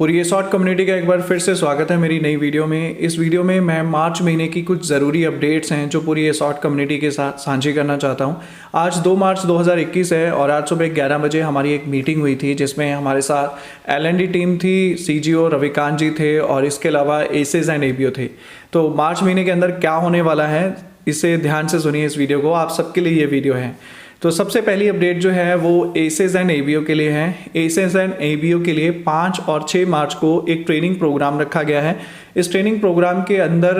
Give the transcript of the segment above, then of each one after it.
पूरी ये short community का एक बार फिर से स्वागत है मेरी नई वीडियो में। इस वीडियो में मैं मार्च महीने की कुछ ज़रूरी अपडेट्स हैं जो पूरी ये शॉर्ट कम्युनिटी के साथ साझी करना चाहता हूं। आज 2 मार्च 2021 है और आज सुबह 11 बजे हमारी एक मीटिंग हुई थी जिसमें हमारे साथ L&D टीम थी, CGO रविकांत जी थे और इसके अलावा एसेस एंड ABO थे। तो मार्च महीने के अंदर क्या होने वाला है इसे ध्यान से सुनिए इस वीडियो को, आप सबके लिए ये वीडियो है। तो सबसे पहली अपडेट जो है वो एसेस एंड ABO के लिए है। एसेस एंड ABO के लिए 5 और 6 मार्च को एक ट्रेनिंग प्रोग्राम रखा गया है। इस ट्रेनिंग प्रोग्राम के अंदर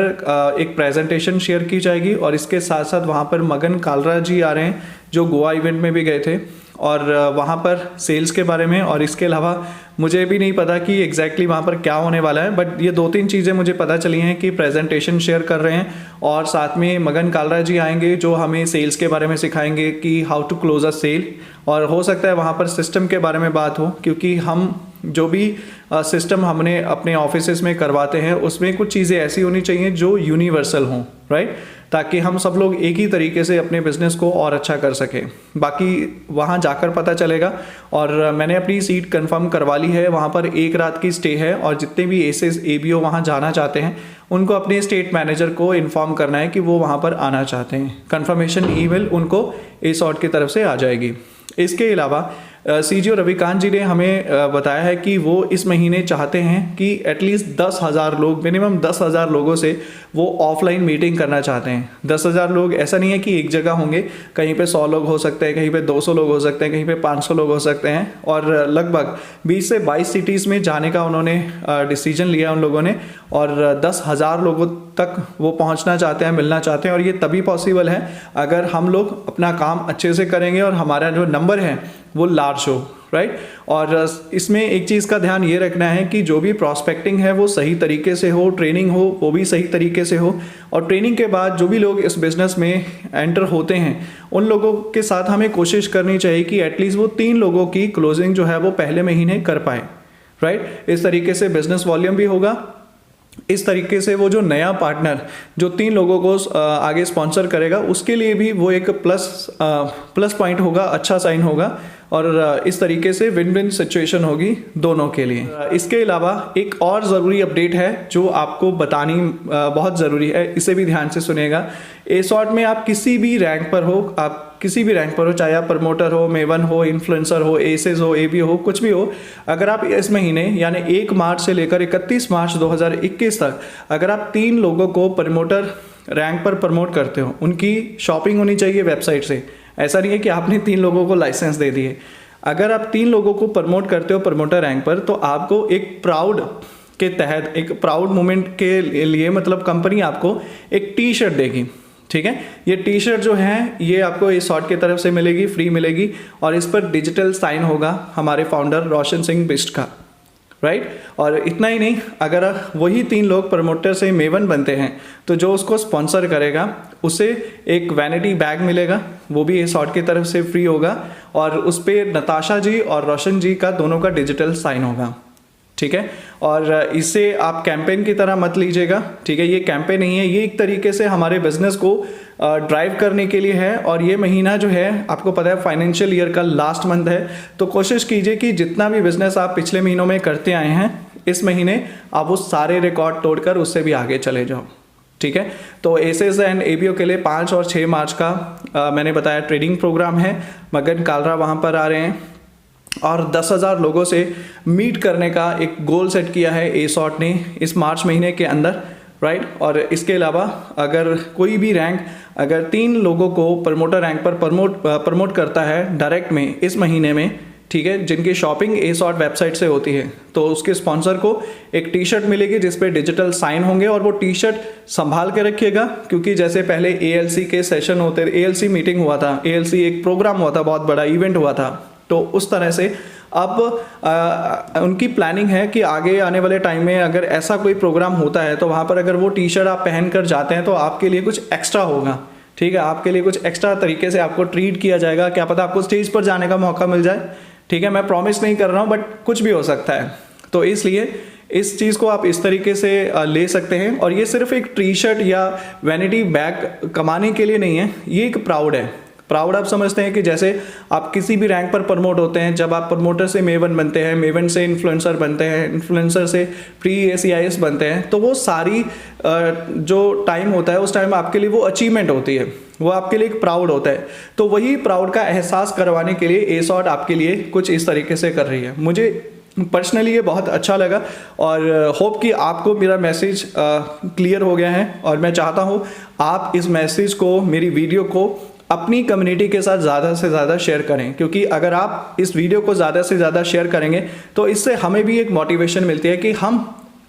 एक प्रेजेंटेशन शेयर की जाएगी और इसके साथ साथ वहाँ पर मगन कालरा जी आ रहे हैं जो गोवा इवेंट में भी गए थे और वहाँ पर सेल्स के बारे में, और इसके अलावा मुझे भी नहीं पता कि एग्जैक्टली वहाँ पर क्या होने वाला है, बट ये 2-3 चीज़ें मुझे पता चली हैं कि प्रेजेंटेशन शेयर कर रहे हैं और साथ में मगन कालरा जी आएंगे जो हमें सेल्स के बारे में सिखाएंगे कि how to close a sale, और हो सकता है वहाँ पर सिस्टम के बारे में बात हो क्योंकि हम जो भी सिस्टम हमने अपने ऑफिसेस में करवाते हैं उसमें कुछ चीज़ें ऐसी होनी चाहिए जो यूनिवर्सल हों, राइट, ताकि हम सब लोग एक ही तरीके से अपने बिजनेस को और अच्छा कर सकें। बाकी वहाँ जाकर पता चलेगा और मैंने अपनी सीट कंफर्म करवा ली है। वहाँ पर 1 रात की स्टे है और जितने भी एसेस ABO वहाँ जाना चाहते हैं उनको अपने स्टेट मैनेजर को इन्फॉर्म करना है कि वो वहाँ पर आना चाहते हैं। कंफर्मेशन ईमेल उनको ASOT की तरफ से आ जाएगी। इसके अलावा CGO रविकांत जी ने हमें बताया है कि वो इस महीने चाहते हैं कि एटलीस्ट 10,000 लोग, मिनिमम 10,000 लोगों से वो ऑफलाइन मीटिंग करना चाहते हैं। 10,000 लोग ऐसा नहीं है कि एक जगह होंगे, कहीं पे 100 लोग हो सकते हैं, कहीं पे 200 लोग हो सकते हैं, कहीं पे 500 लोग हो सकते हैं, और लगभग 20 से 22 सिटीज़ में जाने का उन्होंने डिसीजन लिया उन लोगों ने, और 10,000 लोगों तक वो पहुंचना चाहते हैं, मिलना चाहते हैं। और ये तभी पॉसिबल है अगर हम लोग अपना काम अच्छे से करेंगे और हमारा जो नंबर है वो लार्ज हो, राइट। और इसमें एक चीज़ का ध्यान ये रखना है कि जो भी प्रॉस्पेक्टिंग है वो सही तरीके से हो, ट्रेनिंग हो वो भी सही तरीके से हो, और ट्रेनिंग के बाद जो भी लोग इस बिज़नेस में एंटर होते हैं उन लोगों के साथ हमें कोशिश करनी चाहिए कि एटलीस्ट वो 3 लोगों की क्लोजिंग जो है वो पहले महीने कर पाए, राइट। इस तरीके से बिजनेस वॉल्यूम भी होगा। इस तरीके से वो जो नया पार्टनर जो 3 लोगों को आगे स्पॉन्सर करेगा उसके लिए भी वो एक प्लस पॉइंट होगा, अच्छा साइन होगा, और इस तरीके से विन विन सिचुएशन होगी दोनों के लिए। इसके अलावा एक और ज़रूरी अपडेट है जो आपको बतानी बहुत ज़रूरी है, इसे भी ध्यान से सुनिएगा। ASOT में आप किसी भी रैंक पर हो, आप किसी भी रैंक पर हो, चाहे आप प्रमोटर हो, मेवन हो, इन्फ्लुएंसर हो, एसेस हो, ABO हो, कुछ भी हो, अगर आप इस महीने यानी 1 मार्च से लेकर 31 मार्च 2021 तक अगर आप 3 लोगों को प्रमोटर रैंक पर प्रमोट करते हो, उनकी शॉपिंग होनी चाहिए वेबसाइट से। ऐसा नहीं है कि आपने 3 लोगों को लाइसेंस दे दिए। अगर आप 3 लोगों को प्रमोट करते हो प्रमोटर रैंक पर तो आपको एक प्राउड के तहत, एक प्राउड मोमेंट के लिए, मतलब कंपनी आपको एक T-शर्ट देगी, ठीक है। ये T-शर्ट जो है ये आपको ASOT की तरफ से मिलेगी, फ्री मिलेगी, और इस पर डिजिटल साइन होगा हमारे फाउंडर रोशन सिंह बिष्ट का, राइट। और इतना ही नहीं, अगर वही 3 लोग प्रमोटर से मेवन बनते हैं तो जो उसको स्पॉन्सर करेगा उसे एक वैनिटी बैग मिलेगा, वो भी ASOT की तरफ से फ्री होगा, और उस पर नताशा जी और रोशन जी का दोनों का डिजिटल साइन होगा, ठीक है। और इसे आप कैंपेन की तरह मत लीजिएगा, ठीक है। ये कैंपेन नहीं है, ये एक तरीके से हमारे बिजनेस को ड्राइव करने के लिए है। और ये महीना जो है आपको पता है फाइनेंशियल ईयर का लास्ट मंथ है, तो कोशिश कीजिए कि जितना भी बिजनेस आप पिछले महीनों में करते आए हैं इस महीने आप वो सारे रिकॉर्ड तोड़कर उससे भी आगे चले जाओ, ठीक है। तो एसेस एंड ABO के लिए 5 और 6 मार्च का मैंने बताया ट्रेडिंग प्रोग्राम है। मगन कालरा वहाँ पर आ रहे हैं और 10,000 लोगों से मीट करने का एक गोल सेट किया है ASOT ने इस मार्च महीने के अंदर, राइट। और इसके अलावा अगर कोई भी रैंक अगर 3 लोगों को प्रमोटर रैंक पर प्रमोट करता है डायरेक्ट में इस महीने में, ठीक है, जिनकी शॉपिंग ASOT वेबसाइट से होती है, तो उसके स्पॉन्सर को एक T-शर्ट मिलेगी जिस पे डिजिटल साइन होंगे, और वो T-शर्ट संभाल के रखिएगा क्योंकि जैसे पहले ALC के सेशन होते, ALC मीटिंग हुआ था, ALC एक प्रोग्राम हुआ था, बहुत बड़ा इवेंट हुआ था, तो उस तरह से अब उनकी प्लानिंग है कि आगे आने वाले टाइम में अगर ऐसा कोई प्रोग्राम होता है तो वहाँ पर अगर वो T-शर्ट आप पहन कर जाते हैं तो आपके लिए कुछ एक्स्ट्रा होगा, ठीक है। आपके लिए कुछ एक्स्ट्रा तरीके से आपको ट्रीट किया जाएगा, क्या पता आपको स्टेज पर जाने का मौका मिल जाए, ठीक है। मैं प्रॉमिस नहीं कर रहा हूँ बट कुछ भी हो सकता है, तो इसलिए इस चीज़ को आप इस तरीके से ले सकते हैं। और ये सिर्फ एक T-शर्ट या वैनिटी बैग कमाने के लिए नहीं है, ये एक प्राउड है। प्राउड आप समझते हैं कि जैसे आप किसी भी रैंक पर प्रमोट होते हैं, जब आप प्रमोटर से मेवन बनते हैं, मेवन से इन्फ्लुएंसर बनते हैं, इन्फ्लुएंसर से प्री ACIS बनते हैं, तो वो सारी जो टाइम होता है उस टाइम आपके लिए वो अचीवमेंट होती है, वो आपके लिए एक प्राउड होता है। तो वही प्राउड का एहसास करवाने के लिए एसॉट आपके लिए कुछ इस तरीके से कर रही है। मुझे पर्सनली ये बहुत अच्छा लगा और होप कि आपको मेरा मैसेज क्लियर हो गया है, और मैं चाहता हूँ आप इस मैसेज को, मेरी वीडियो को अपनी कम्युनिटी के साथ ज़्यादा से ज़्यादा शेयर करें, क्योंकि अगर आप इस वीडियो को ज़्यादा से ज़्यादा शेयर करेंगे तो इससे हमें भी एक मोटिवेशन मिलती है कि हम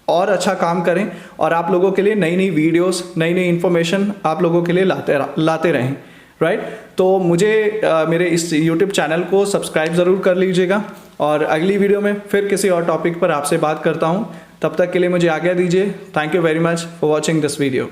और अच्छा काम करें और आप लोगों के लिए नई नई वीडियोस, नई नई इन्फॉर्मेशन आप लोगों के लिए लाते रहें, राइट। तो मुझे मेरे इस यूट्यूब चैनल को सब्सक्राइब ज़रूर कर लीजिएगा, और अगली वीडियो में फिर किसी और टॉपिक पर आपसे बात करता हूँ। तब तक के लिए मुझे आज्ञा दीजिए। Thank you very much for watching this video.